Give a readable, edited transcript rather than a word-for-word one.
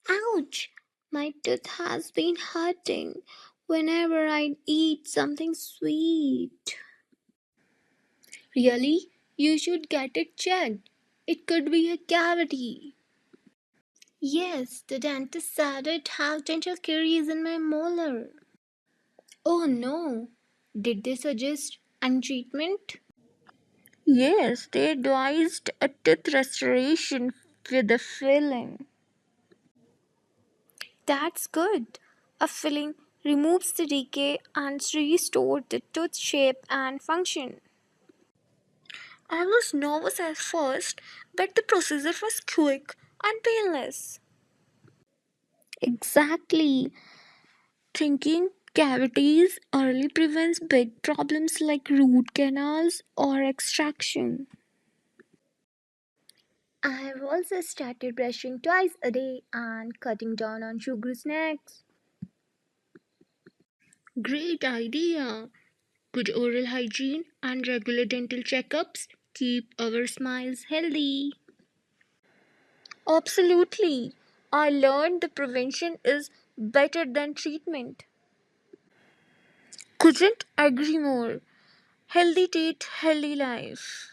Ouch! My tooth has been hurting whenever I eat something sweet. Really? You should get it checked. It could be a cavity. Yes, the dentist said it has dental caries in my molar. Oh no! Did they suggest any treatment? Yes, they advised a tooth restoration with a filling. That's good. A filling removes the decay and restores the tooth shape and function. I was nervous at first, but the procedure was quick and painless. Exactly. Thinking cavities early prevents big problems like root canals or extraction. I've also started brushing twice a day and cutting down on sugary snacks. Great idea! Good oral hygiene and regular dental checkups keep our smiles healthy. Absolutely. I learned the prevention is better than treatment. Couldn't agree more. Healthy teeth, healthy life.